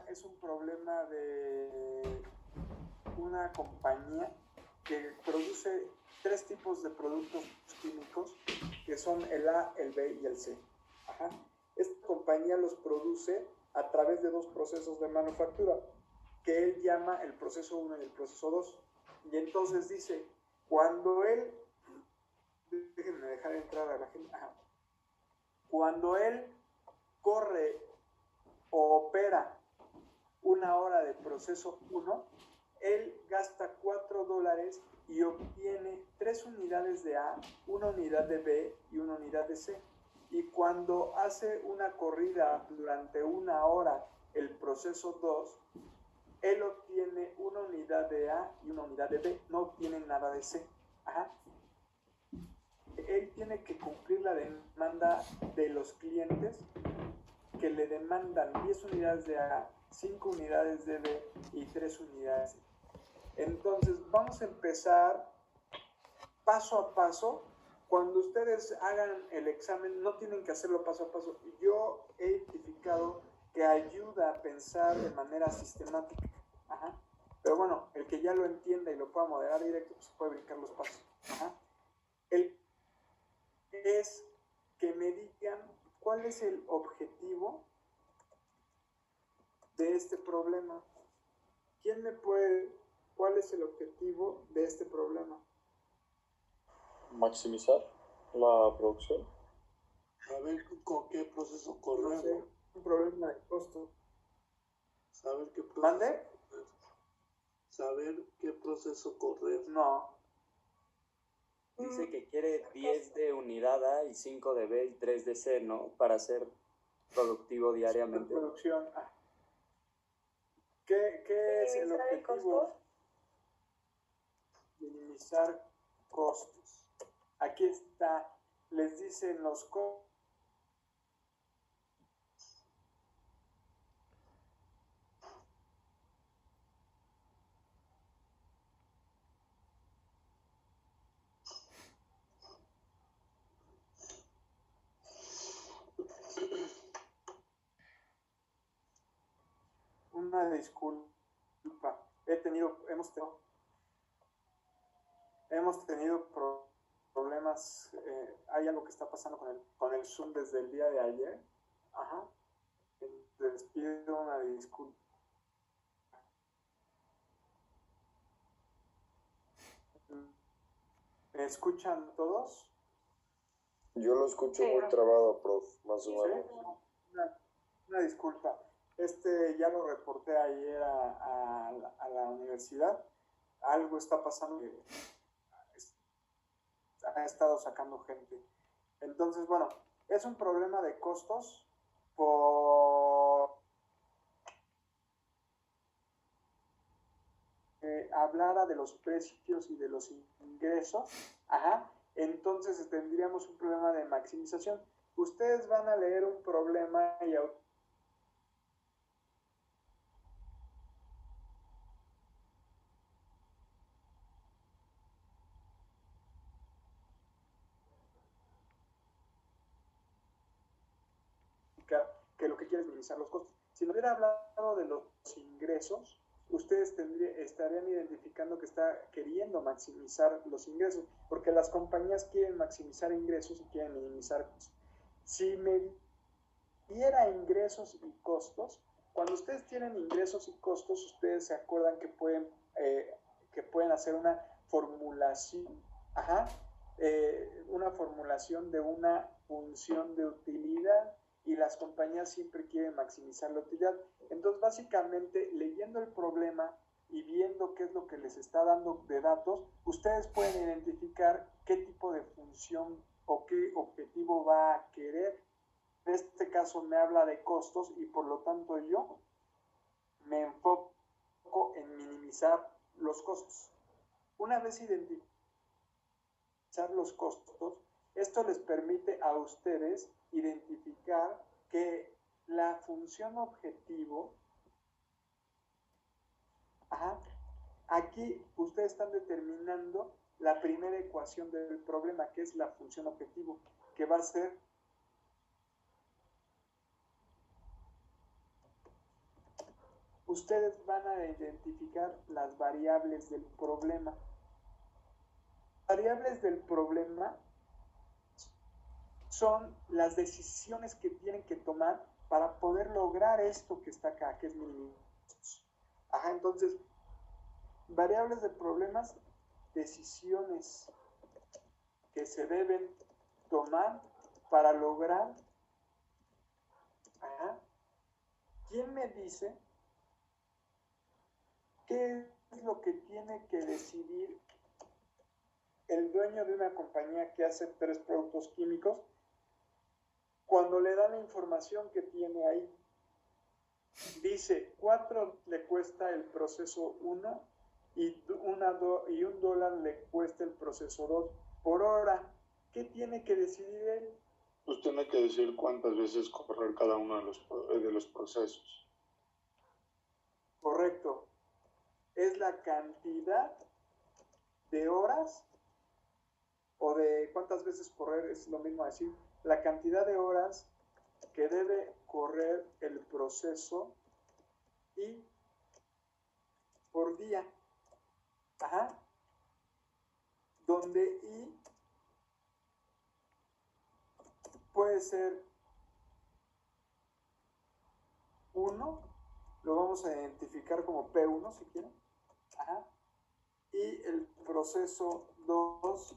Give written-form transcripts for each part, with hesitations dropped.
es un problema de una compañía que produce 3 tipos de productos químicos, que son el A, el B y el C. Ajá. Esta compañía los produce a través de 2 procesos de manufactura, que él llama el proceso 1 y el proceso 2. Y entonces dice, cuando él, déjenme dejar entrar a la gente, ajá. Cuando él corre o opera 1 hora de proceso 1, él gasta $4 y obtiene 3 unidades de A, 1 unidad de B y 1 unidad de C. Y cuando hace una corrida durante 1 hora el proceso 2, él obtiene 1 unidad de A y 1 unidad de B, no obtiene nada de C. Ajá. Él tiene que cumplir la demanda de los clientes que le demandan 10 unidades de A, 5 unidades de B y 3 unidades. Entonces vamos a empezar paso a paso. Cuando ustedes hagan el examen, no tienen que hacerlo paso a paso. Yo he identificado que ayuda a pensar de manera sistemática. Ajá. Pero bueno, el que ya lo entienda y lo pueda moderar directo, pues puede brincar los pasos. Ajá. El es que me digan cuál es el objetivo de este problema. ¿Quién me puede? ¿Cuál es el objetivo de este problema? Maximizar la producción. Saber con qué proceso correr. No sé, un problema de costo. Saber qué proceso. ¿Mande? Saber qué proceso correr. No. Dice que quiere 10 de unidad A y 5 de B y 3 de C, ¿no? Para ser productivo diariamente. Producción. ¿Qué es el objetivo? Minimizar costos. Aquí está. Les dicen los costos. Una disculpa. Hemos tenido problemas. Hay algo que está pasando con el Zoom desde el día de ayer. Ajá. Les pido una disculpa. ¿Me escuchan todos? Yo lo escucho muy trabado, prof, más o menos. Una disculpa. Ya lo reporté ayer a la universidad. Algo está pasando que ha estado sacando gente. Entonces, bueno, es un problema de costos por hablara de los precios y de los ingresos. Ajá. Entonces tendríamos un problema de maximización. Ustedes van a leer un problema y que lo que quiere es minimizar los costos. Si no hubiera hablado de los ingresos, ustedes estarían identificando que está queriendo maximizar los ingresos, porque las compañías quieren maximizar ingresos y quieren minimizar costos. Si me diera ingresos y costos, cuando ustedes tienen ingresos y costos, ustedes se acuerdan que pueden hacer una formulación, una formulación de una función de utilidad, y las compañías siempre quieren maximizar la utilidad. Entonces, básicamente, leyendo el problema y viendo qué es lo que les está dando de datos, ustedes pueden identificar qué tipo de función o qué objetivo va a querer. En este caso me habla de costos y por lo tanto yo me enfoco en minimizar los costos. Una vez identificar los costos, esto les permite a ustedes identificar que la función objetivo, aquí ustedes están determinando la primera ecuación del problema, que es la función objetivo, que va a ser ustedes van a identificar las variables del problema. Variables del problema son las decisiones que tienen que tomar para poder lograr esto que está acá, que es minimizar. Ajá, entonces, variables de problemas, decisiones que se deben tomar para lograr. Ajá. ¿Quién me dice qué es lo que tiene que decidir el dueño de una compañía que hace 3 productos químicos cuando le da la información que tiene ahí? Dice, 4 le cuesta el proceso 1 y $1 le cuesta el proceso 2 por hora. ¿Qué tiene que decidir él? Pues tiene que decir cuántas veces correr cada uno de los procesos. Correcto. Es la cantidad de horas o de cuántas veces correr, es lo mismo decir, la cantidad de horas que debe correr el proceso y por día. Ajá. Donde I puede ser 1, lo vamos a identificar como P1 si quieren. Ajá. Y el proceso 2.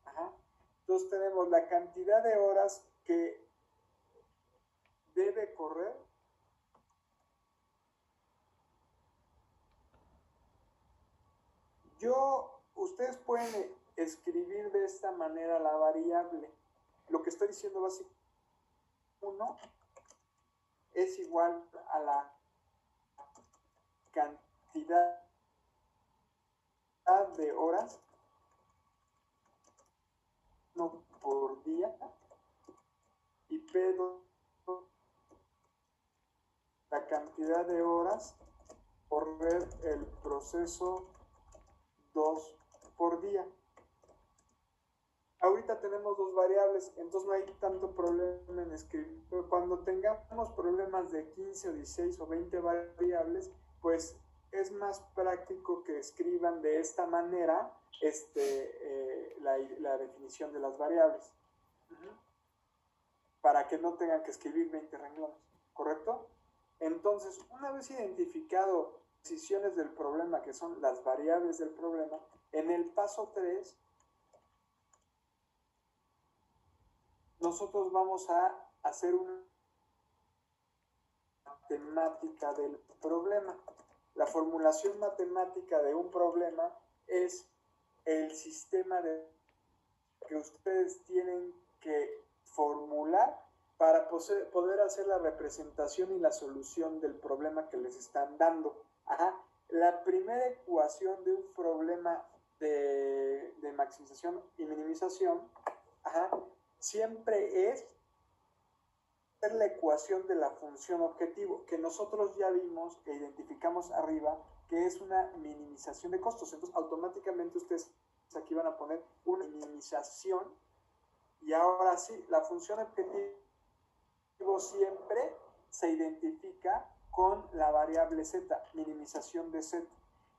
Ajá. Entonces tenemos la cantidad de horas que debe correr ustedes pueden escribir de esta manera la variable. Lo que estoy diciendo básicamente 1 es igual a la cantidad de horas no por día y P2 la cantidad de horas por ver el proceso 2 por día. Ahorita tenemos 2 variables, entonces no hay tanto problema en escribir. Pero cuando tengamos problemas de 15 o 16 o 20 variables, pues es más práctico que escriban de esta manera la definición de las variables. Para que no tengan que escribir 20 renglones, ¿correcto? Entonces, una vez identificado decisiones del problema, que son las variables del problema, en el paso 3, nosotros vamos a hacer una matemática del problema. La formulación matemática de un problema es el sistema que ustedes tienen que formular para poder hacer la representación y la solución del problema que les están dando. Ajá. La primera ecuación de un problema de maximización y minimización, ajá, siempre es la ecuación de la función objetivo, que nosotros ya vimos e identificamos arriba, que es una minimización de costos. Entonces, automáticamente ustedes aquí van a poner una minimización y ahora sí, la función objetivo siempre se identifica con la variable z, minimización de z.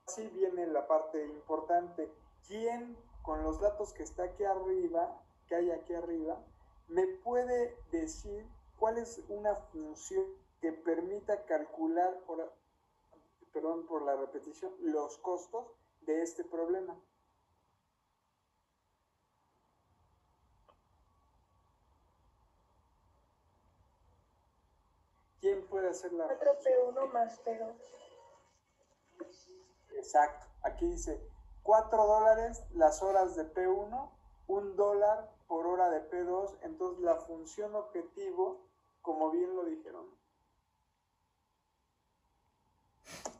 Así viene la parte importante. ¿Quién, con los datos que está aquí arriba, que hay aquí arriba, me puede decir cuál es una función que permita calcular, perdón por la repetición, los costos de este problema? ¿Quién puede hacer la 4P1 más P2. Exacto. Aquí dice $4 las horas de P1, $1 por hora de P2. Entonces la función objetivo, como bien lo dijeron,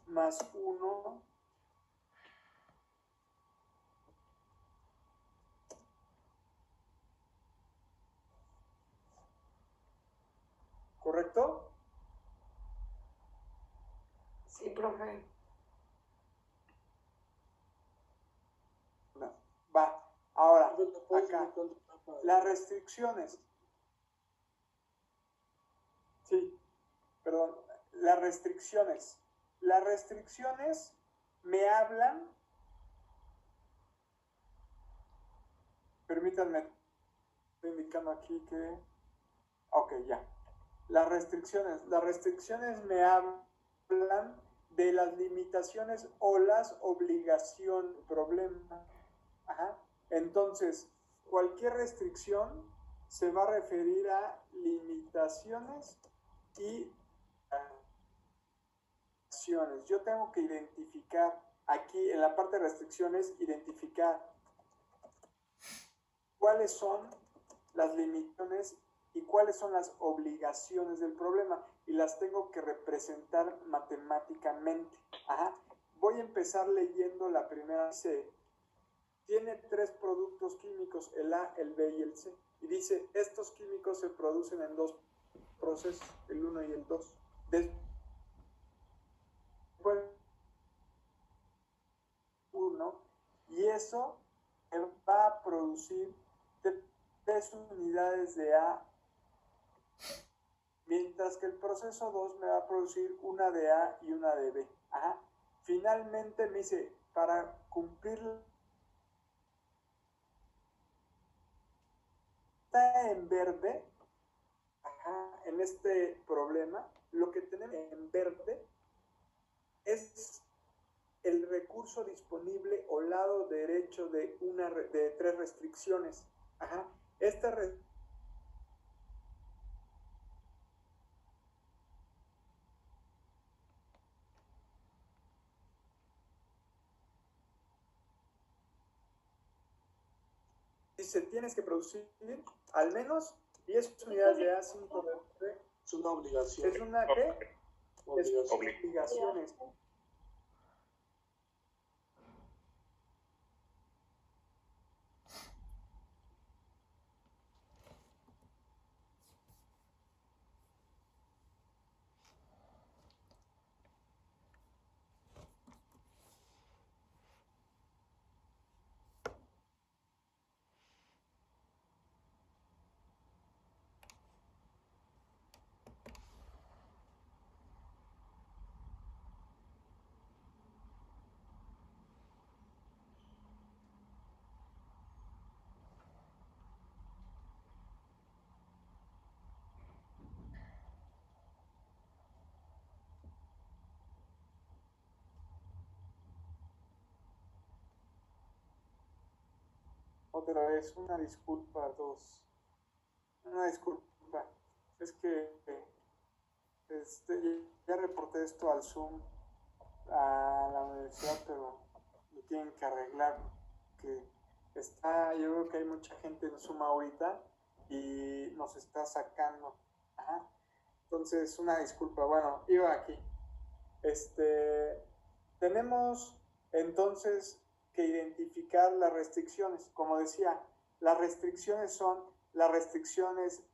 más 1 ¿correcto? Sí, profe. No. Va. Ahora, acá, las restricciones. Sí, perdón. las restricciones. Las restricciones me hablan, permítanme, estoy indicando aquí que, ok, ya. Las restricciones me hablan de las limitaciones o las obligaciones del problema. Ajá. Entonces, cualquier restricción se va a referir a limitaciones y acciones. Yo tengo que identificar aquí en la parte de restricciones, identificar cuáles son las limitaciones y cuáles son las obligaciones del problema, y las tengo que representar matemáticamente. Ajá. Voy a empezar leyendo la primera. Dice, tiene 3 productos químicos, el A, el B y el C, y dice, estos químicos se producen en 2 procesos, el 1 y el 2. Después 1, y eso va a producir 3 unidades de A, mientras que el proceso 2 me va a producir una de A y una de B. Ajá. Finalmente me dice, para cumplir, está en verde. Ajá. En este problema, lo que tenemos en verde es el recurso disponible o lado derecho de 3 restricciones. Ajá. Esta dice, tienes que producir al menos 10 unidades de A, 5 de B. Es una obligación. ¿Es una qué? Es obligaciones. Otra vez, una disculpa, 2. Una disculpa. Es que ya reporté esto al Zoom, a la universidad, pero lo tienen que arreglar. Que yo creo que hay mucha gente en Zoom ahorita y nos está sacando. Ajá. Entonces, una disculpa. Bueno, iba aquí. Tenemos entonces que identificar las restricciones. Como decía, las restricciones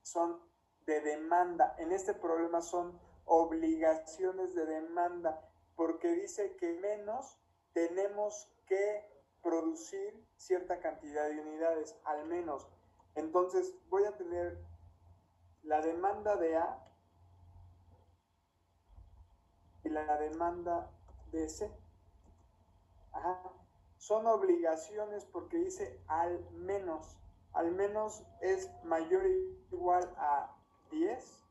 son de demanda. En este problema son obligaciones de demanda, porque dice que menos tenemos que producir cierta cantidad de unidades, al menos. Entonces voy a tener la demanda de A y la demanda de C. Ajá. Son obligaciones porque dice al menos. Al menos es mayor o igual a 10,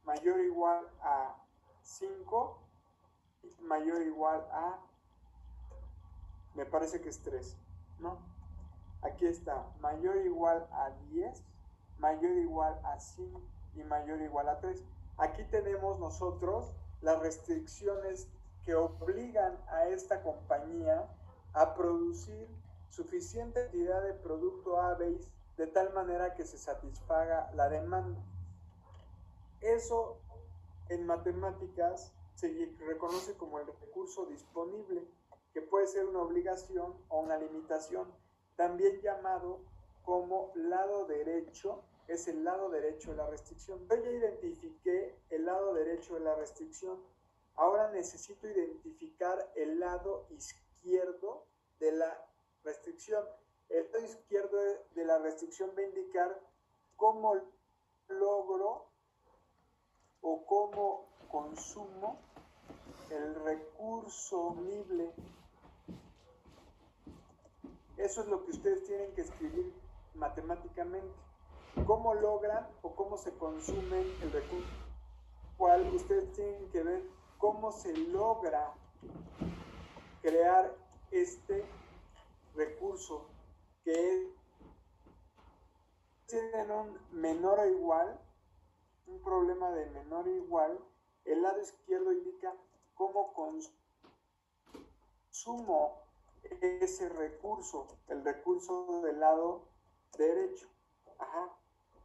mayor o igual a 5, mayor o igual a, me parece que es 3, ¿no? Aquí está, mayor o igual a 10, mayor o igual a 5 y mayor o igual a 3. Aquí tenemos nosotros las restricciones que obligan a esta compañía a producir suficiente cantidad de producto A, B, de tal manera que se satisfaga la demanda. Eso en matemáticas se reconoce como el recurso disponible, que puede ser una obligación o una limitación, también llamado como lado derecho. Es el lado derecho de la restricción. Yo ya identifiqué el lado derecho de la restricción. Ahora necesito identificar el lado izquierdo de la restricción. El lado izquierdo de la restricción va a indicar cómo logro o cómo el recurso libre. Eso es lo que ustedes tienen que escribir matemáticamente. ¿Cómo logran o cómo se consume el recurso? ¿Cuál? Ustedes tienen que ver cómo se logra crear este recurso, que tienen un menor o igual, un problema de menor o igual. El lado izquierdo indica cómo consumo ese recurso, el recurso del lado derecho. Ajá.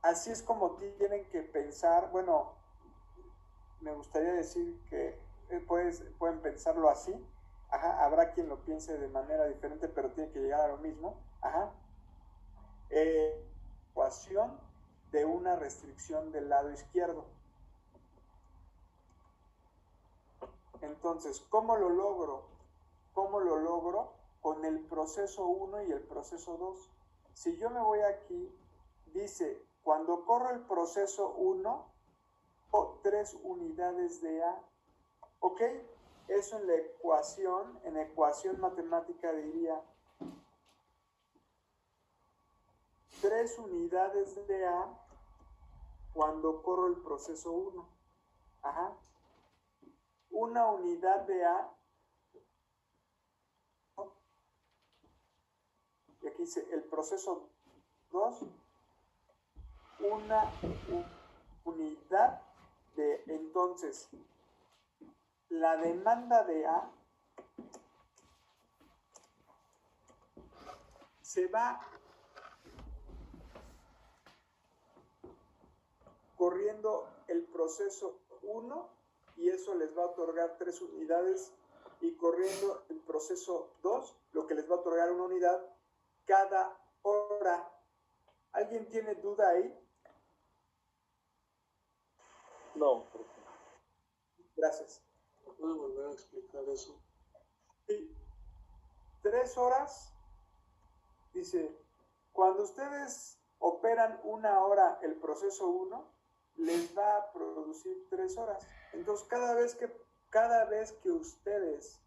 Así es como tienen que pensar. Bueno, me gustaría decir que pueden pensarlo así. Ajá. Habrá quien lo piense de manera diferente, pero tiene que llegar a lo mismo. Ajá. Ecuación de una restricción del lado izquierdo. Entonces, ¿cómo lo logro? ¿Cómo lo logro? Con el proceso 1 y el proceso 2. Si yo me voy aquí, dice, cuando corro el proceso 1, 3 unidades de A. ¿Ok? Eso en ecuación matemática diría 3 unidades de A cuando corro el proceso 1. Ajá. Una unidad de A. Y aquí dice el proceso 2. Una unidad de. Entonces, la demanda de A se va corriendo el proceso 1 y eso les va a otorgar 3 unidades, y corriendo el proceso 2, lo que les va a otorgar 1 unidad cada hora. ¿Alguien tiene duda ahí? No. Gracias. ¿Puedo volver a explicar eso? Sí. 3 horas, dice, cuando ustedes operan 1 hora el proceso 1, les va a producir 3 horas. Entonces, cada vez que ustedes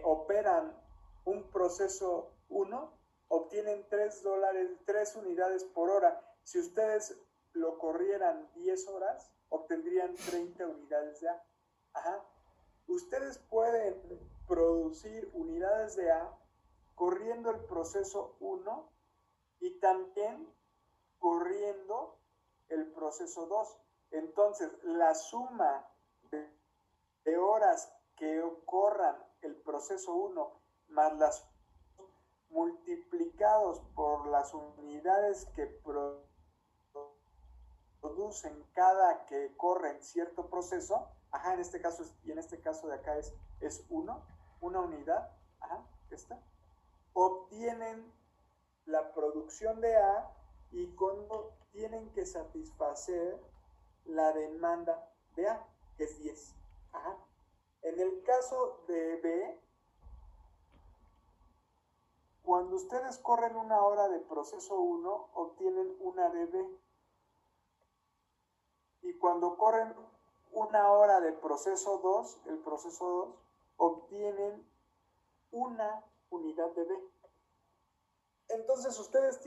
operan un proceso 1, obtienen $3, 3 unidades por hora. Si ustedes lo corrieran 10 horas, obtendrían 30 unidades de A. Ajá. Ustedes pueden producir unidades de A corriendo el proceso 1 y también corriendo el proceso 2. Entonces, la suma de horas que corran el proceso 1 más las multiplicados por las unidades que producen cada que corren cierto proceso, ajá, en este caso y en este caso de acá es 1, una unidad, ajá, esta, obtienen la producción de A, y tienen que satisfacer la demanda de A, que es 10. Ajá. En el caso de B, cuando ustedes corren 1 hora de proceso 1, obtienen 1 de B. Y cuando corren 1 hora de proceso 2, el proceso 2, obtienen 1 unidad de B. Entonces ustedes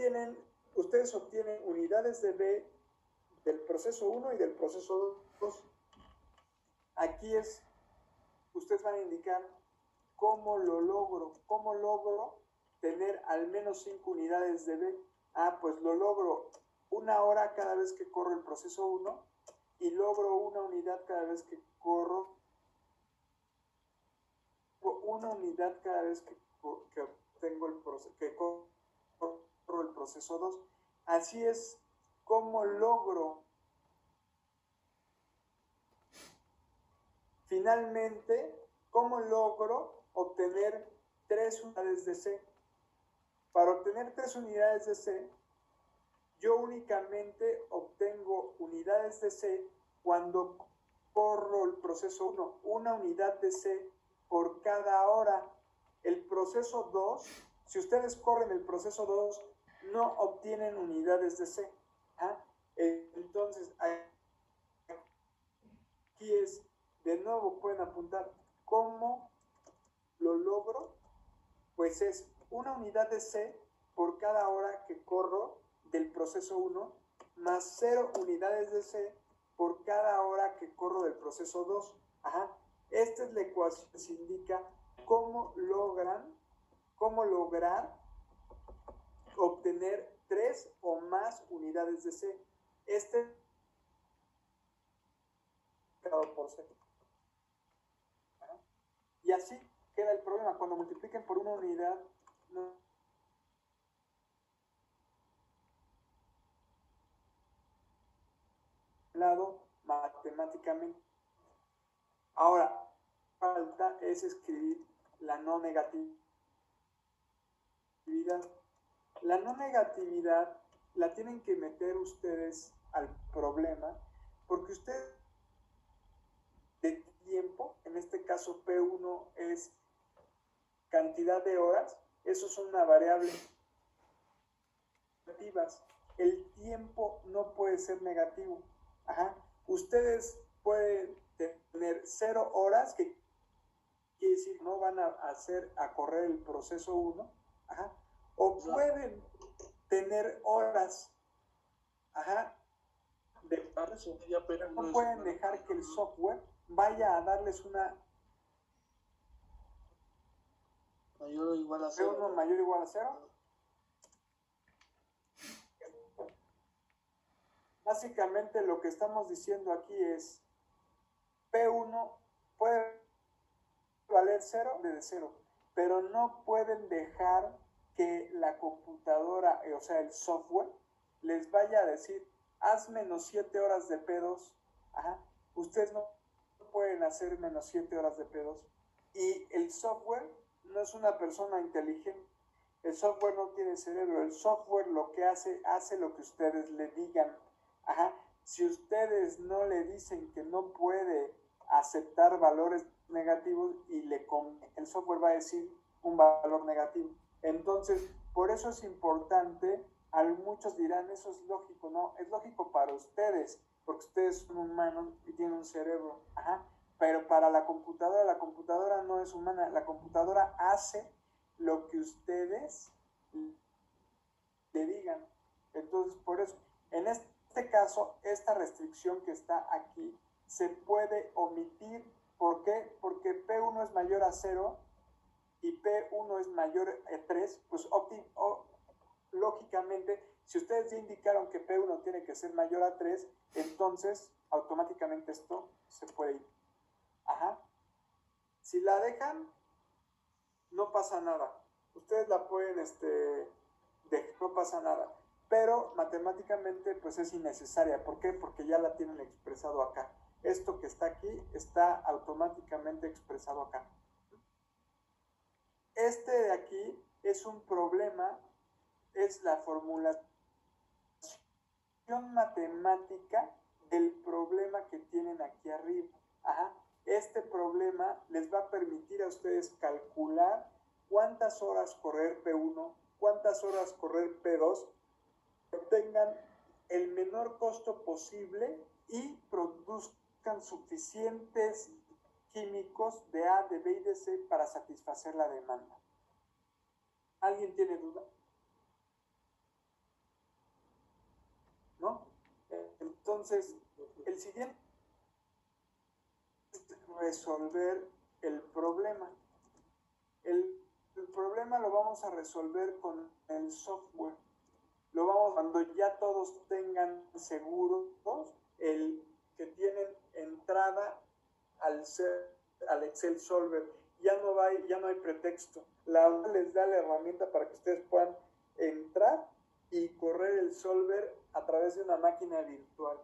obtienen unidades de B del proceso 1 y del proceso 2. Aquí ustedes van a indicar cómo lo logro tener al menos 5 unidades de B. Pues lo logro 1 hora cada vez que corro el proceso 1 y logro 1 unidad cada vez que corro 1 unidad cada vez que obtengo corro el proceso 2. Así es como logro finalmente, cómo logro obtener 3 unidades de C. Para obtener 3 unidades de C, yo únicamente obtengo unidades de C cuando corro el proceso 1, 1 unidad de C por cada hora. El proceso 2, si ustedes corren el proceso 2, no obtienen unidades de C. ¿Ah? Entonces, aquí es De nuevo pueden apuntar cómo lo logro, pues es una unidad de C por cada hora que corro del proceso 1 más 0 unidades de C por cada hora que corro del proceso 2. Ajá. Esta es la ecuación que se indica cómo lograr obtener 3 o más unidades de C. Este por C. Ajá. Y así queda el problema. Cuando multipliquen por una unidad, no lado matemáticamente. Ahora, falta es escribir la no negatividad. La no negatividad la tienen que meter ustedes al problema porque ustedes de tiempo, en este caso P1 es cantidad de horas, eso es una variable negativas. El tiempo no puede ser negativo. Ajá. Ustedes pueden tener 0 horas, que quiere decir no van a hacer a correr el proceso 1. Ajá. O pueden tener horas. Ajá. De paso. No pueden dejar que el software vaya a darles una mayor o igual a 0. P1 mayor o igual a 0. Básicamente lo que estamos diciendo aquí es P1 puede valer 0 desde 0, pero no pueden dejar que la computadora, o sea, el software, les vaya a decir, haz menos 7 horas de P2. Ajá. Ustedes no pueden hacer menos 7 horas de P2. Y el software no es una persona inteligente. El software no tiene cerebro. El software lo que hace lo que ustedes le digan. Ajá. Si ustedes no le dicen que no puede aceptar valores negativos y el software va a decir un valor negativo. Entonces, por eso es importante, muchos dirán, eso es lógico, no, es lógico para ustedes, porque ustedes son humanos y tienen un cerebro. Ajá. Pero para la computadora no es humana, la computadora hace lo que ustedes le digan. Entonces, por eso, en este caso, esta restricción que está aquí se puede omitir. ¿Por qué? Porque P1 es mayor a 0 y P1 es mayor a 3, pues lógicamente, si ustedes ya indicaron que P1 tiene que ser mayor a 3, entonces automáticamente esto se puede ir. Ajá. Si la dejan, no pasa nada. Ustedes la pueden no pasa nada. Pero matemáticamente pues es innecesaria. ¿Por qué? Porque ya la tienen expresado acá. Esto que está aquí está automáticamente expresado acá. Este de aquí es un problema, es la formulación matemática del problema que tienen aquí arriba. Ajá. Este problema les va a permitir a ustedes calcular cuántas horas correr P1, cuántas horas correr P2, que tengan el menor costo posible y produzcan suficientes químicos de A, de B y de C para satisfacer la demanda. ¿Alguien tiene duda? ¿No? Entonces, el siguiente es resolver el problema. El problema lo vamos a resolver con el software. Cuando ya todos tengan seguros el que tienen entrada al Excel Solver. Ya no hay pretexto. Les da la herramienta para que ustedes puedan entrar y correr el Solver a través de una máquina virtual.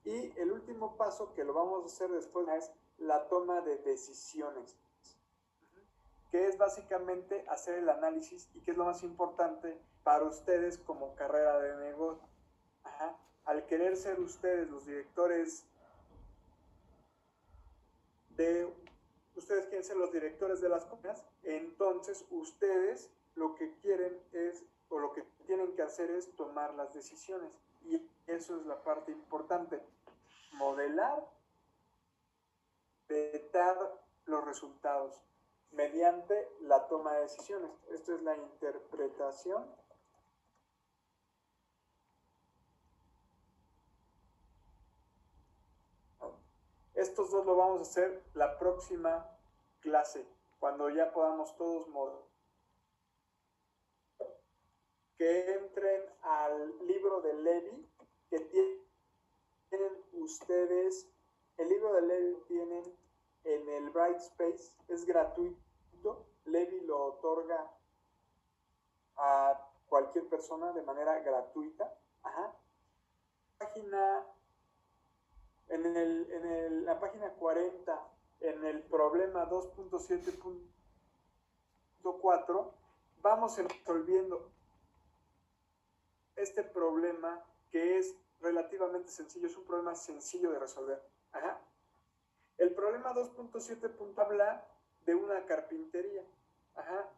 Y el último paso que lo vamos a hacer después es la toma de decisiones, que es básicamente hacer el análisis y que es lo más importante para ustedes como carrera de negocio. Ajá. Al querer ser ustedes los directores ustedes quieren ser los directores de las compañías, entonces ustedes es tomar las decisiones. Y eso es la parte importante. Modelar, vetar los resultados mediante la toma de decisiones. Esto es la interpretación Estos dos lo vamos a hacer la próxima clase, cuando ya podamos todos que entren al libro de Levy, que tienen ustedes, el libro de Levy tienen en el Brightspace, es gratuito, Levy lo otorga a cualquier persona de manera gratuita. Ajá. La página 40, en el problema 2.7.4, vamos resolviendo este problema que es relativamente sencillo, es un problema sencillo de resolver. Ajá. El problema 2.7 habla de una carpintería. Ajá.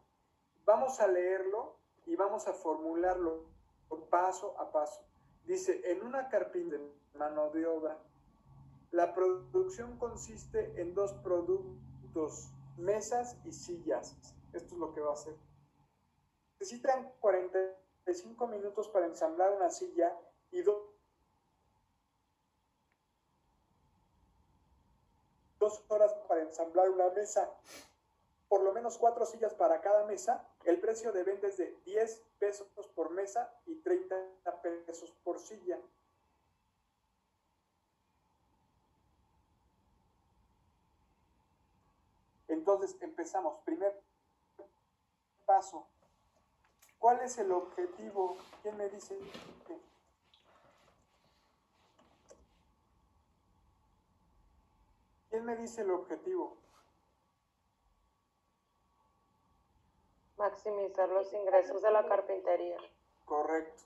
Vamos a leerlo y vamos a formularlo paso a paso. Dice, en una carpintería, mano de obra, la producción consiste en dos productos, mesas y sillas. Esto es lo que va a hacer. Necesitan 45 minutos para ensamblar una silla y 2 horas para ensamblar una mesa. Por lo menos 4 sillas para cada mesa. El precio de venta es de 10 pesos por mesa y 30 pesos por silla. Entonces empezamos. Primer paso. ¿Cuál es el objetivo? ¿Quién me dice? ¿Quién me dice el objetivo? Maximizar los ingresos de la carpintería. Correcto.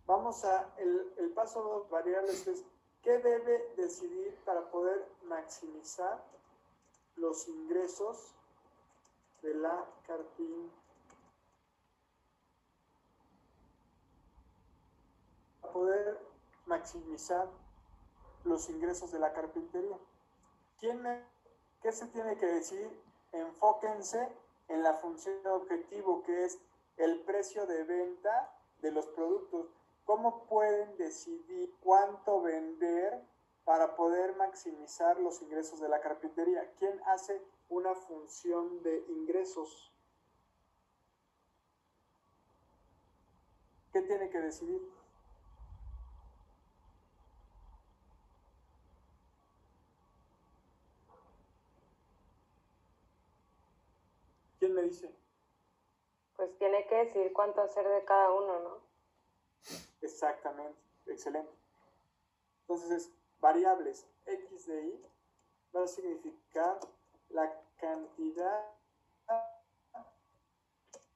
Vamos a, el paso 2, variables, es ¿qué debe decidir para poder maximizar los ingresos de la carpintería? Para poder maximizar los ingresos de la carpintería. ¿Qué se tiene que decidir? Enfóquense en la función de objetivo, que es el precio de venta de los productos. ¿Cómo pueden decidir cuánto vender para poder maximizar los ingresos de la carpintería? ¿Quién hace una función de ingresos? ¿Qué tiene que decidir? ¿Quién me dice? Pues tiene que decir cuánto hacer de cada uno, ¿no? Exactamente, excelente. Entonces, variables X de Y va a significar la cantidad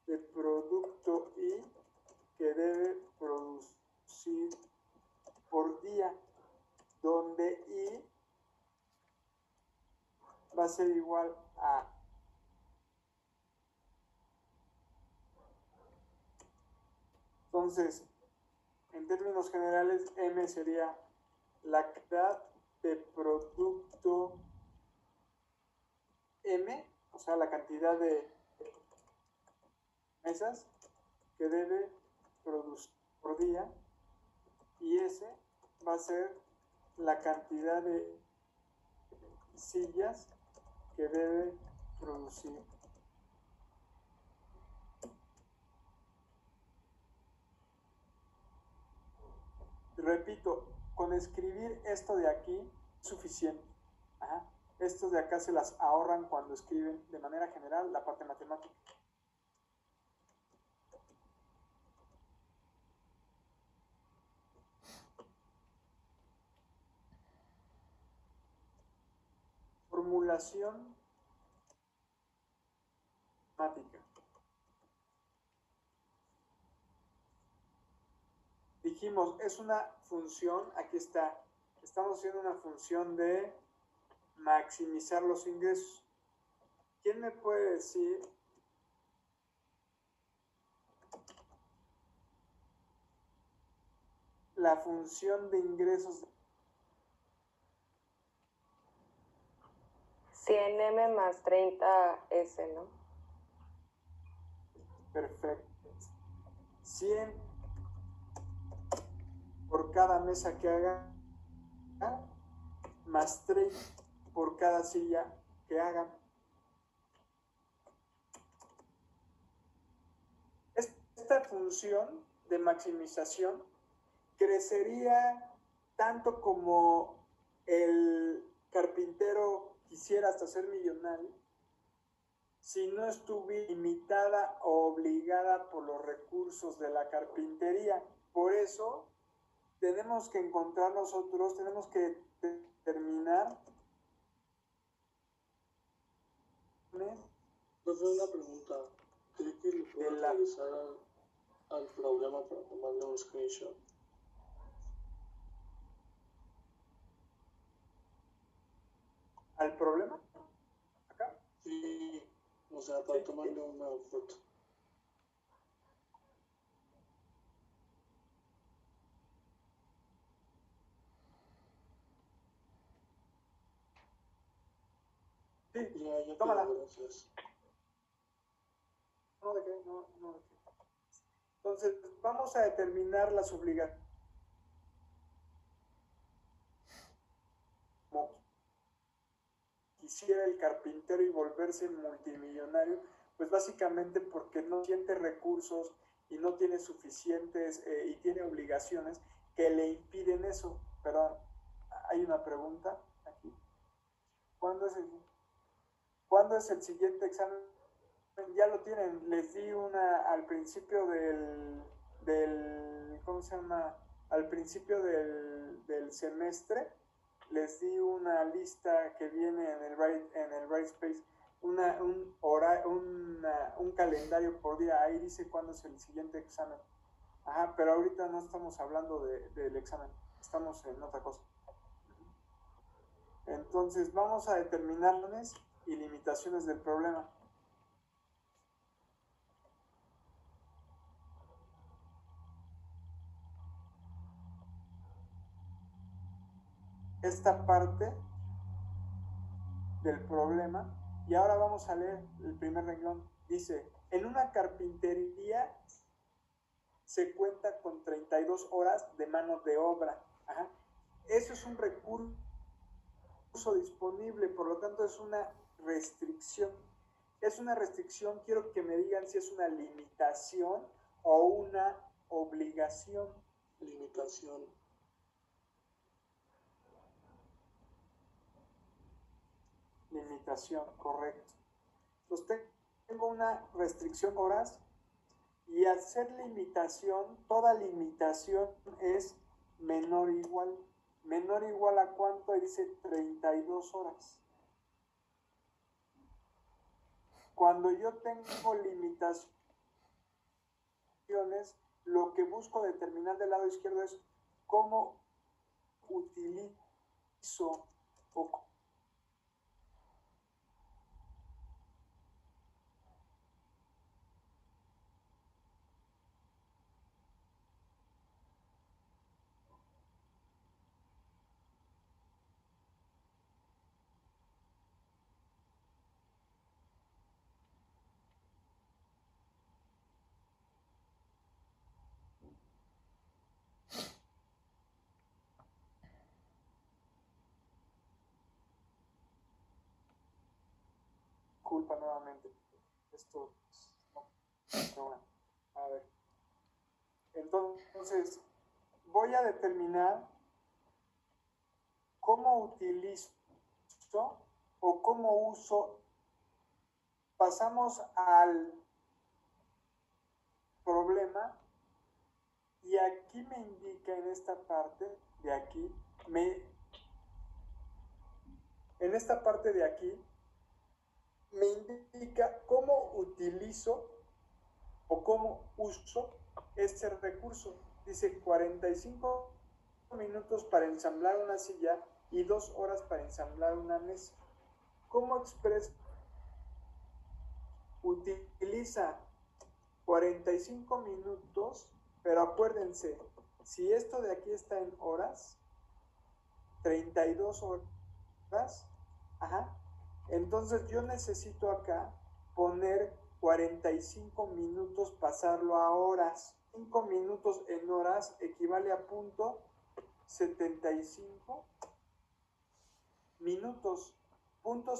de producto Y que debe producir por día, donde Y va a ser igual a entonces, en términos generales, M sería la cantidad de producto M, o sea, la cantidad de mesas que debe producir por día, y S va a ser la cantidad de sillas que debe producir. Repito, con escribir esto de aquí es suficiente. Ajá. Estos de acá se las ahorran cuando escriben de manera general la parte matemática. formulación matemática. Dijimos, es una función, aquí está, estamos haciendo una función de maximizar los ingresos. ¿Quién me puede decir la función de ingresos? 100M más 30S, ¿no? Perfecto. 100 por cada mesa que haga, más 30 por cada silla que haga. Esta función de maximización crecería tanto como el carpintero quisiera hasta ser millonario si no estuviera limitada o obligada por los recursos de la carpintería. Por eso tenemos que encontrar nosotros, tenemos que determinar. Profe, una pregunta. ¿Cree que le puedo regresar al problema para tomarle un screenshot? ¿Al problema? ¿Acá? Sí, o sea, para tomarle una foto. Sí, Ya tómala. quedó, gracias. No, ¿de qué? No, ¿de qué? Entonces, vamos a determinar las obligaciones. Como quisiera el carpintero y volverse multimillonario, pues básicamente porque no tiene recursos y no tiene suficientes y tiene obligaciones que le impiden eso. Pero hay una pregunta aquí. ¿Cuándo es el siguiente examen? Ya lo tienen, les di una al principio del ¿cómo se llama? Al principio del semestre, les di una lista que viene en el Brightspace, un calendario por día, ahí dice cuándo es el siguiente examen. Ajá, pero ahorita no estamos hablando del examen, estamos en otra cosa. Entonces vamos a determinarles y limitaciones del problema. Esta parte del problema y ahora vamos a leer el primer renglón. Dice, en una carpintería se cuenta con 32 horas de mano de obra. Ajá. Eso es un recurso disponible, por lo tanto es una restricción. Es una restricción, quiero que me digan si es una limitación o una obligación. Limitación. Limitación, correcto. Entonces tengo una restricción horas y al ser limitación, toda limitación es menor o igual. Menor o igual a cuánto, dice 32 horas. Cuando yo tengo limitaciones, lo que busco determinar del lado izquierdo es cómo utilizo o culpa nuevamente. Esto no, a ver. Entonces, voy a determinar cómo utilizo o cómo uso. Pasamos al problema y aquí me indica en esta parte de aquí, en esta parte de aquí, me indica cómo utilizo o cómo uso este recurso. Dice 45 minutos para ensamblar una silla y 2 horas para ensamblar una mesa. ¿Cómo expreso? Utiliza 45 minutos, pero acuérdense, si esto de aquí está en horas, 32 horas, ajá, entonces yo necesito acá poner 45 minutos, pasarlo a horas. 5 minutos en horas equivale a punto 75 minutos. Punto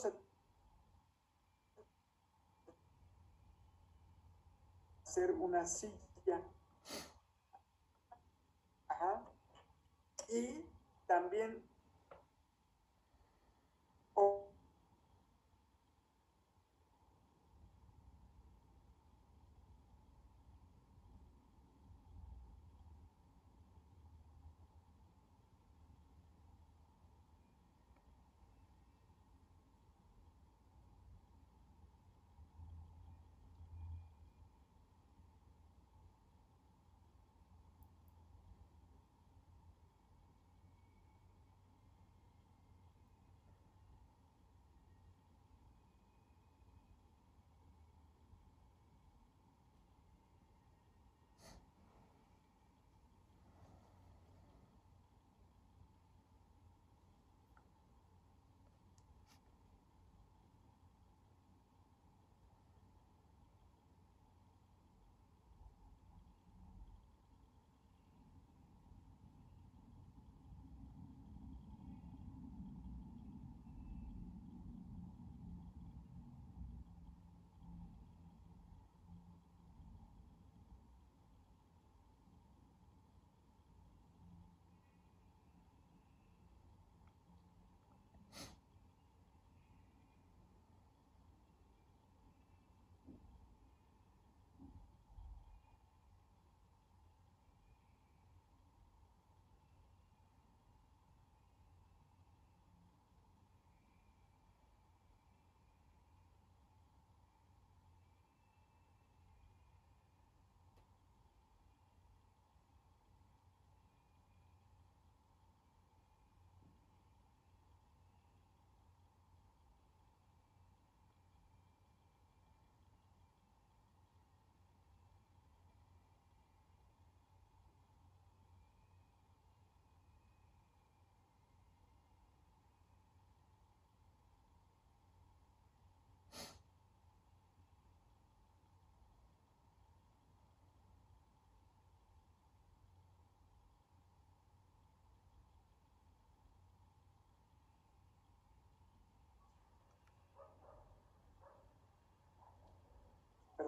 hacer una silla. Ajá. Y también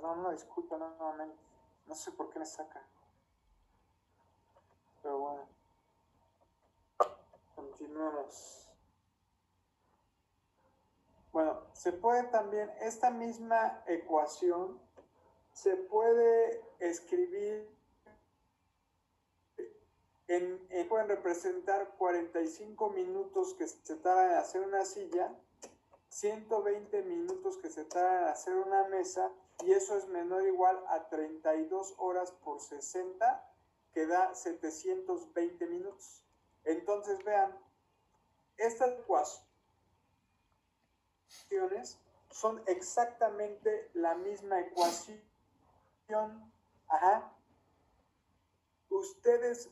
perdón, una disculpa nuevamente. No sé por qué me saca. Pero bueno. Continuamos. Bueno, se puede también, esta misma ecuación se puede escribir pueden representar 45 minutos que se tardan en hacer una silla, 120 minutos que se tardan en hacer una mesa, y eso es menor o igual a 32 horas por 60, que da 720 minutos. Entonces vean, estas ecuaciones son exactamente la misma ecuación. Ajá. Ustedes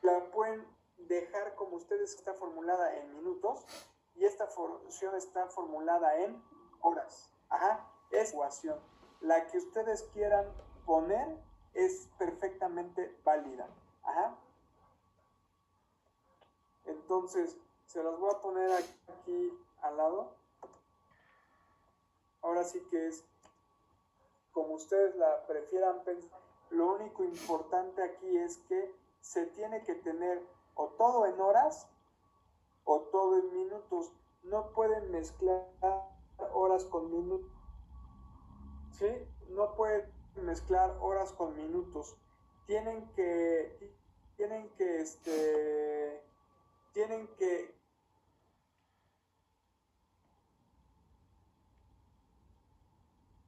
la pueden dejar como ustedes, está formulada en minutos, y esta función está formulada en horas. Ajá, es ecuación. La que ustedes quieran poner es perfectamente válida. Ajá. Entonces, se los voy a poner aquí al lado. Ahora sí que es como ustedes la prefieran pensar. Lo único importante aquí es que se tiene que tener o todo en horas o todo en minutos. No pueden mezclar horas con minutos. ¿Sí? No pueden mezclar horas con minutos. Tienen que tienen que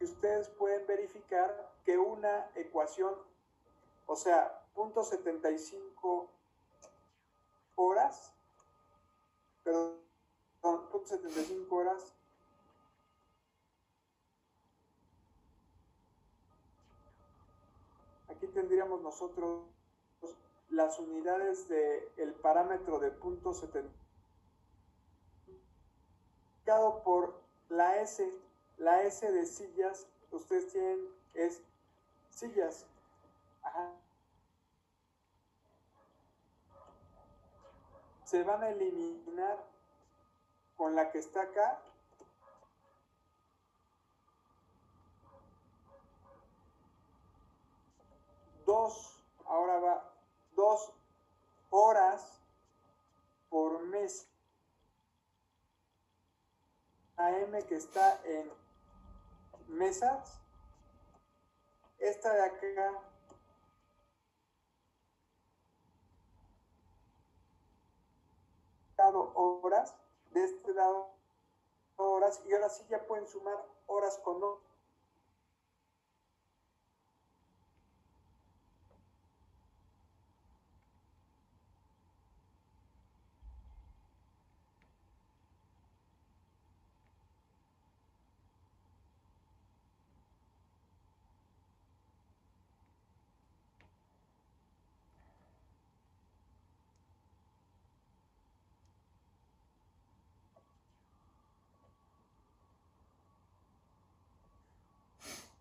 ustedes pueden verificar que una ecuación, o sea, 0.75 horas, perdón, 0.75 horas aquí tendríamos nosotros las unidades del parámetro de 0.70 por la S de sillas, ustedes tienen es sillas. Ajá. Se van a eliminar con la que está acá. Ahora va 2 horas por mes. La M que está en mesas, esta de acá lado horas, de este lado horas, y ahora sí ya pueden sumar horas con horas.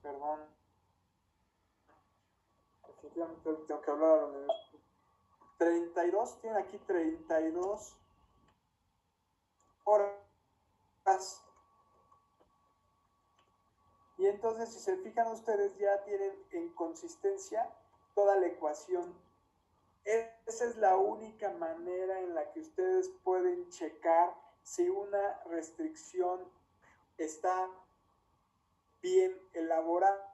Perdón, definitivamente tengo que hablar a la universidad. 32, tienen aquí 32 horas. Y entonces, si se fijan ustedes, ya tienen en consistencia toda la ecuación. Esa es la única manera en la que ustedes pueden checar si una restricción está bien elaborada.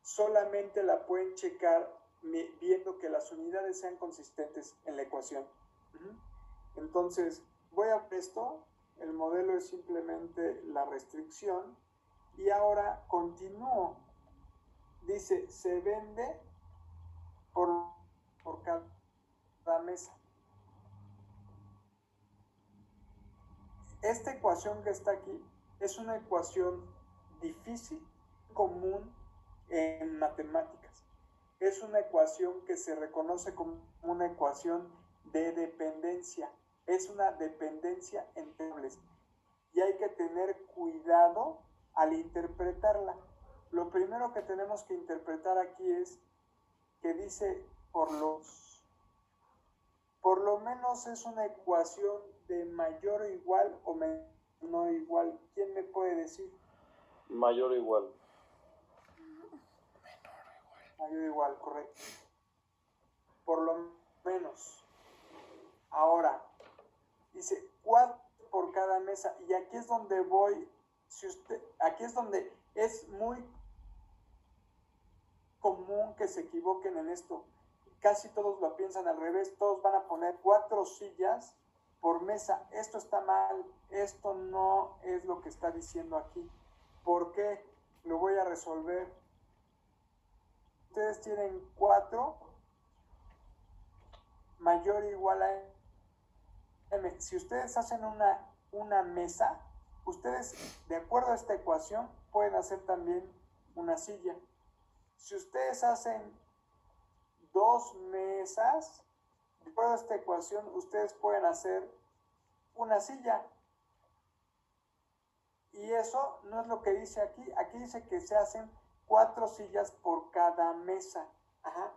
Solamente la pueden checar viendo que las unidades sean consistentes en la ecuación. Entonces, voy a esto. El modelo es simplemente la restricción. Y ahora continúo. Dice, se vende por cada mesa. Esta ecuación que está aquí es una ecuación difícil, común en matemáticas. Es una ecuación que se reconoce como una ecuación de dependencia. Es una dependencia en variables. Y hay que tener cuidado al interpretarla. Lo primero que tenemos que interpretar aquí es que dice por lo menos es una ecuación de mayor o igual o menor o igual. ¿Quién me puede decir? Mayor o igual. Mayor o igual, correcto. Por lo menos. Ahora, dice 4 por cada mesa. Y aquí es donde voy. Aquí es donde es muy común que se equivoquen en esto. Casi todos lo piensan al revés. Todos van a poner 4 sillas por mesa. Esto está mal. Esto no es lo que está diciendo aquí. ¿Por qué? Lo voy a resolver. Ustedes tienen 4 mayor o igual a M. Si ustedes hacen una mesa, ustedes, de acuerdo a esta ecuación, pueden hacer también una silla. Si ustedes hacen 2 mesas, de acuerdo a esta ecuación, ustedes pueden hacer una silla. Y eso no es lo que dice aquí. Aquí dice que se hacen 4 sillas por cada mesa. Ajá.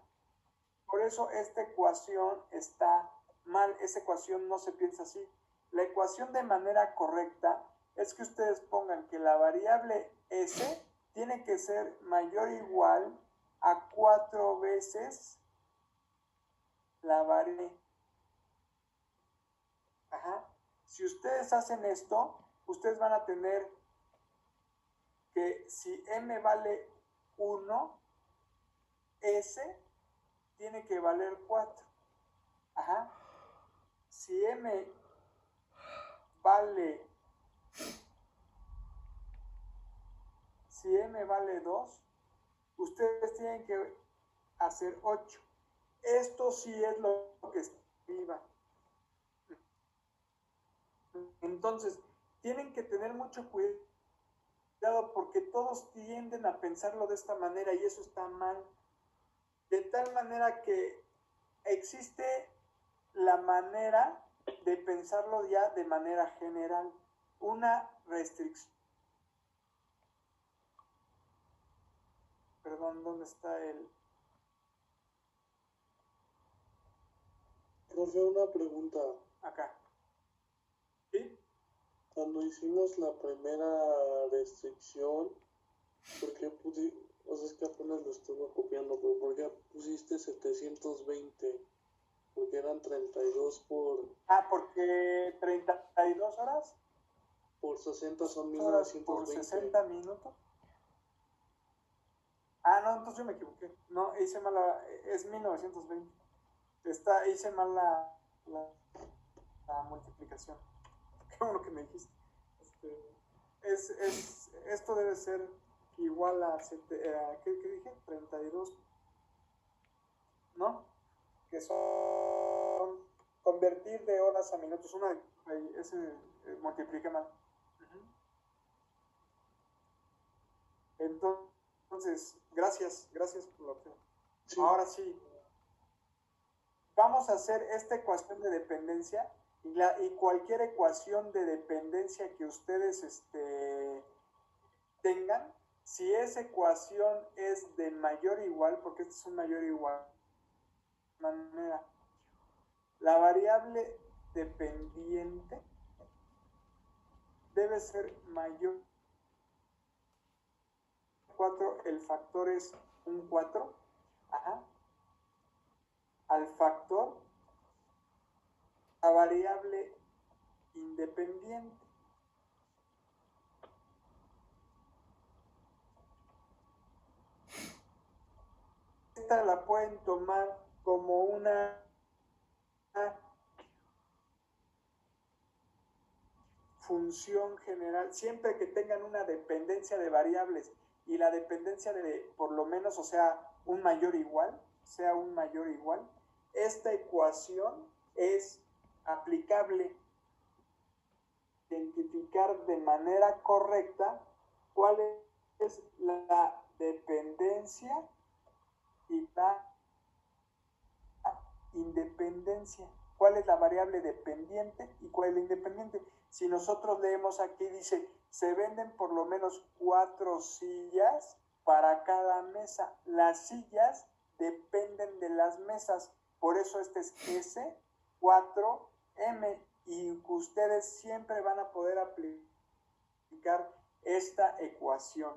Por eso esta ecuación está mal. Esa ecuación no se piensa así. La ecuación de manera correcta es que ustedes pongan que la variable S tiene que ser mayor o igual a 4 veces la variable. Ajá. Si ustedes hacen esto, ustedes van a tener que si M vale 1, S tiene que valer 4. Ajá. si m vale 2, ustedes tienen que hacer 8. Esto sí es lo que escriba. Entonces, tienen que tener mucho cuidado porque todos tienden a pensarlo de esta manera y eso está mal. De tal manera que existe la manera de pensarlo ya de manera general. Una restricción. Perdón, ¿dónde está el...? Profe, una pregunta. Acá. ¿Sí? Cuando hicimos la primera restricción, ¿por qué o sea, es que apenas lo estuve copiando, pero ¿por qué pusiste 720? Porque eran 32 porque 32 horas. por 60 son Horas 1920. por 60 minutos. No, entonces yo me equivoqué. No, hice mal es 1920. Hice mal la multiplicación. Qué bueno que me dijiste. Esto debe ser igual a, ¿qué dije? 32, ¿no? Que son convertir de horas a minutos. Multipliqué mal. Entonces, gracias por la opción. Sí. Ahora sí, vamos a hacer esta ecuación de dependencia y cualquier ecuación de dependencia que ustedes tengan, si esa ecuación es de mayor o igual, porque este es un mayor o igual, manera, la variable dependiente debe ser mayor 4, el factor es un 4, al factor, la variable independiente. Esta la pueden tomar como una función general, siempre que tengan una dependencia de variables y la dependencia de por lo menos, o sea, un mayor igual, esta ecuación es aplicable. Identificar de manera correcta cuál es la dependencia y la independencia. ¿Cuál es la variable dependiente y cuál es la independiente? Si nosotros leemos aquí, dice, se venden por lo menos 4 sillas para cada mesa. Las sillas dependen de las mesas. Por eso este es S4M. Y ustedes siempre van a poder aplicar esta ecuación.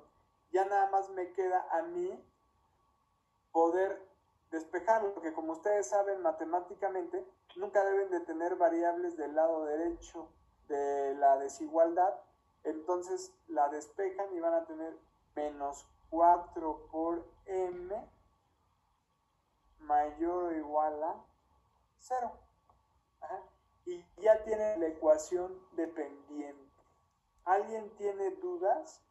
Ya nada más me queda a mí poder despejarlo, porque como ustedes saben matemáticamente, nunca deben de tener variables del lado derecho de la desigualdad. Entonces la despejan y van a tener menos 4 por m mayor o igual a 0. Y ya tienen la ecuación dependiente. ¿Alguien tiene dudas?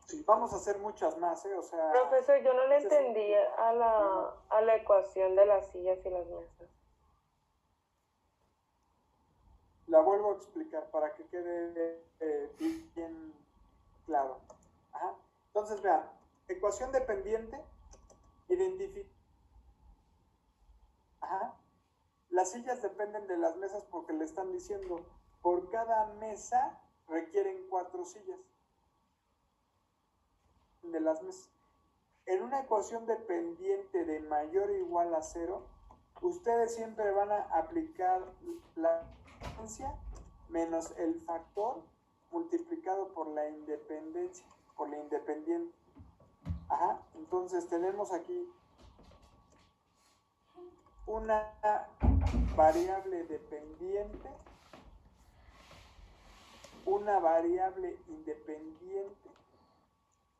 Sí. Vamos a hacer muchas más, o sea... Profesor, yo no le entendí a la ecuación de las sillas y las mesas. La vuelvo a explicar para que quede bien claro. Entonces, vean, ecuación dependiente, identifica. Las sillas dependen de las mesas porque le están diciendo, por cada mesa requieren 4 sillas. De las mesas. En una ecuación dependiente de mayor o igual a 0, ustedes siempre van a aplicar la dependencia menos el factor multiplicado por la independencia, por la independiente. Entonces tenemos aquí una variable dependiente, una variable independiente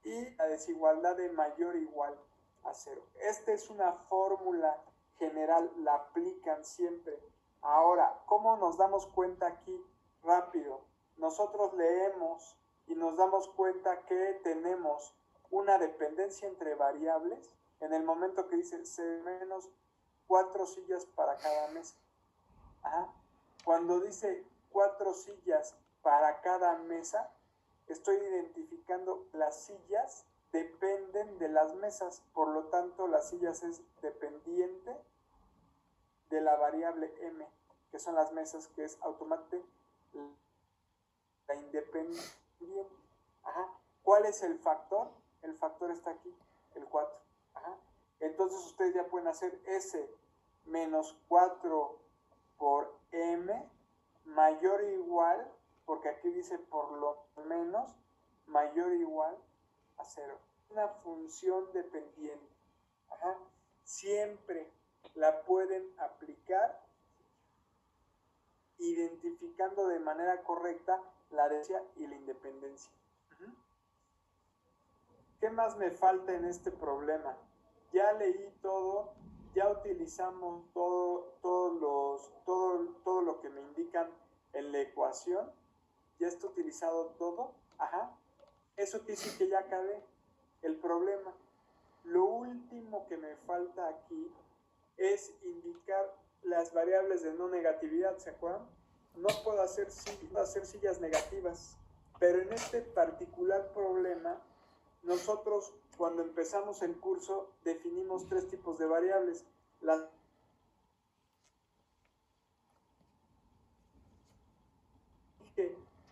y la desigualdad de mayor o igual a 0. Esta es una fórmula general, la aplican siempre. Ahora, ¿cómo nos damos cuenta aquí? Rápido. Nosotros leemos y nos damos cuenta que tenemos una dependencia entre variables en el momento que dice menos 4 sillas para cada mesa. Ajá. Cuando dice 4 sillas para cada mesa, estoy identificando las sillas dependen de las mesas, por lo tanto las sillas es dependiente de la variable m, que son las mesas, que es automáticamente la independiente. Ajá. ¿Cuál es el factor? El factor está aquí, el 4. Ajá. Entonces ustedes ya pueden hacer S menos 4 por m mayor o igual, porque aquí dice por lo menos, mayor o igual a 0. Una función dependiente. Ajá. Siempre la pueden aplicar identificando de manera correcta la dependencia y la independencia. ¿Qué más me falta en este problema? Ya leí todo, ya utilizamos todo lo que me indican en la ecuación, ya está utilizado todo. Ajá. Eso quiere decir que ya acabé el problema. Lo último que me falta aquí es indicar las variables de no negatividad, ¿se acuerdan? No puedo hacer sillas negativas, pero en este particular problema, nosotros cuando empezamos el curso definimos 3 tipos de variables. Las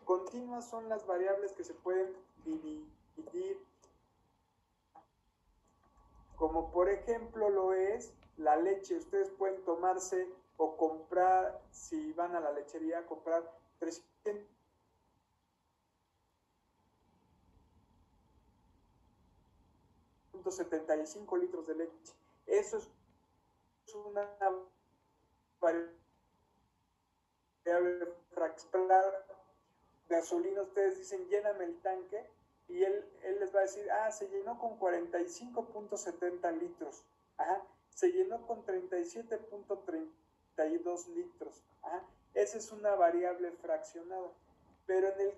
continuas son las variables que se pueden dividir, como por ejemplo lo es la leche. Ustedes pueden tomarse o comprar, si van a la lechería, comprar 375 litros de leche. Eso es una variable fraccionada. Gasolina, ustedes dicen lléname el tanque y él les va a decir, se llenó con 45.70 litros. Ajá. Se llenó con 37.32 litros. Ajá. Esa es una variable fraccionada. Pero en el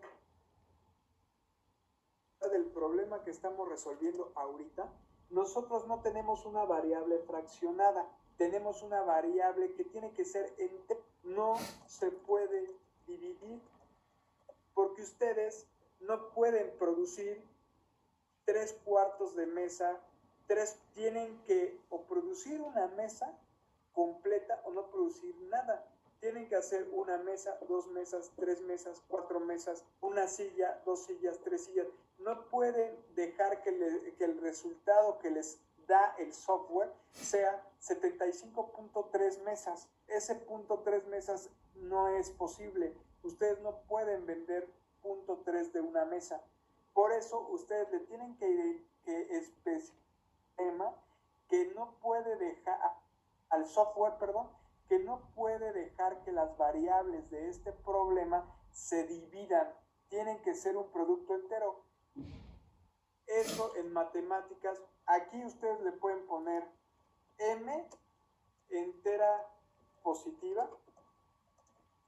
del problema que estamos resolviendo ahorita, nosotros no tenemos una variable fraccionada, tenemos una variable que tiene que ser entera. No se puede dividir porque ustedes no pueden producir 3/4 de mesa, tienen que o producir una mesa completa o no producir nada. Tienen que hacer una mesa, 2 mesas, 3 mesas, 4 mesas, una silla, 2 sillas, 3 sillas. No pueden dejar que el resultado que les da el software sea 75.3 mesas. Ese punto 3 mesas no es posible. Ustedes no pueden vender punto 3 de una mesa. Por eso ustedes le tienen que especificar que no puede dejar al software, que no puede dejar que las variables de este problema se dividan. Tienen que ser un producto entero. Eso en matemáticas, aquí ustedes le pueden poner m entera positiva.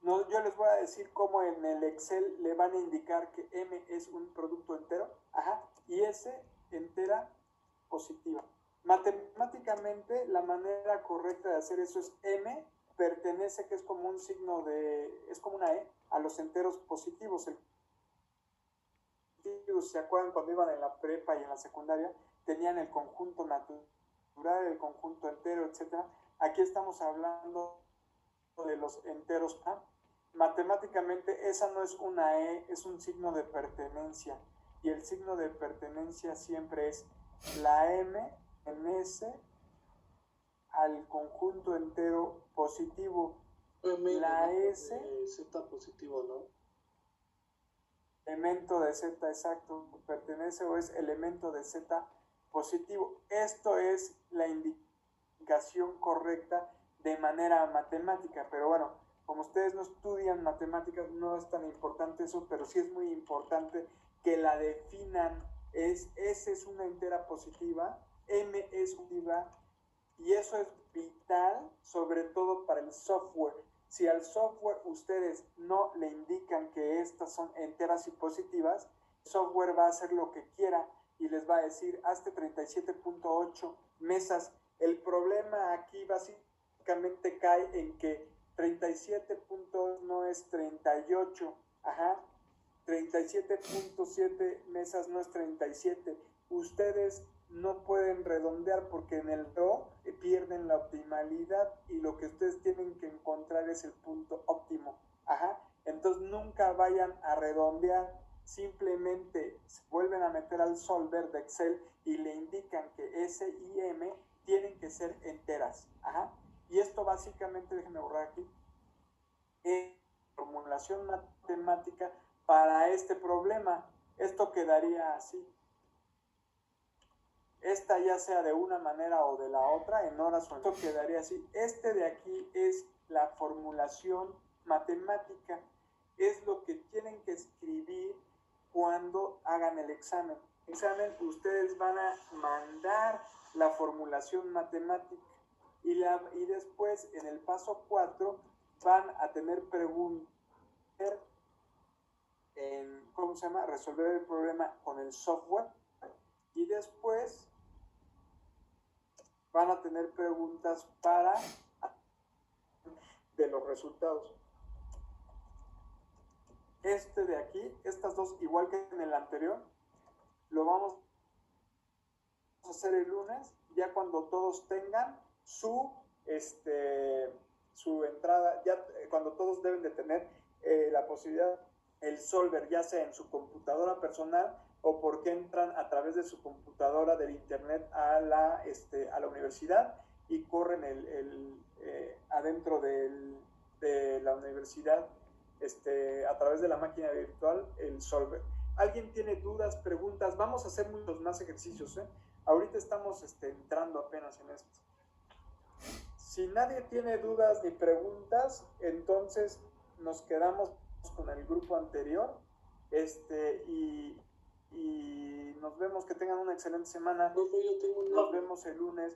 No, yo les voy a decir cómo en el Excel le van a indicar que m es un producto entero. Ajá, y s entera positiva. Matemáticamente, la manera correcta de hacer eso es m pertenece, que es como un signo es como una e, a los enteros positivos. ¿Se acuerdan cuando iban en la prepa y en la secundaria? Tenían el conjunto natural, el conjunto entero, etc. Aquí estamos hablando de los enteros A. Matemáticamente esa no es una E, es un signo de pertenencia. Y el signo de pertenencia siempre es la M en S al conjunto entero positivo. La S... Z positivo, ¿no? Elemento de Z, exacto, pertenece o es elemento de Z positivo. Esto es la indicación correcta de manera matemática, pero bueno, como ustedes no estudian matemáticas, no es tan importante eso, pero sí es muy importante que la definan S es una entera positiva, M es positiva, y eso es vital, sobre todo para el software. Si al software ustedes no le indican que estas son enteras y positivas, el software va a hacer lo que quiera y les va a decir, hazte 37.8 mesas. El problema aquí básicamente cae en que 37 no es 38, 37.7 mesas no es 37. Ustedes no pueden redondear porque en el RO pierden la optimalidad y lo que ustedes tienen que encontrar es el punto óptimo. Entonces nunca vayan a redondear, simplemente se vuelven a meter al solver de Excel y le indican que S y M tienen que ser enteras. Y esto básicamente, déjenme borrar aquí, es formulación matemática para este problema. Esto quedaría así. Esta ya sea de una manera o de la otra, en horas o en... Esto quedaría así. Este de aquí es la formulación matemática. Es lo que tienen que escribir cuando hagan el examen. Ustedes van a mandar la formulación matemática y después en el paso 4 van a tener preguntas en, resolver el problema con el software, y después van a tener preguntas de los resultados. Este de aquí, estas dos, igual que en el anterior, lo vamos a hacer el lunes, ya cuando todos tengan su entrada, ya cuando todos deben de tener la posibilidad, el solver, ya sea en su computadora personal o porque entran a través de su computadora del internet a la universidad y corren adentro de la universidad a través de la máquina virtual el solver. ¿Alguien tiene dudas, preguntas? Vamos a hacer muchos más ejercicios, ahorita estamos entrando apenas en esto. Si nadie tiene dudas ni preguntas, entonces nos quedamos con el grupo anterior y nos vemos. Que tengan una excelente semana. Profe, yo tengo una... Nos vemos el lunes.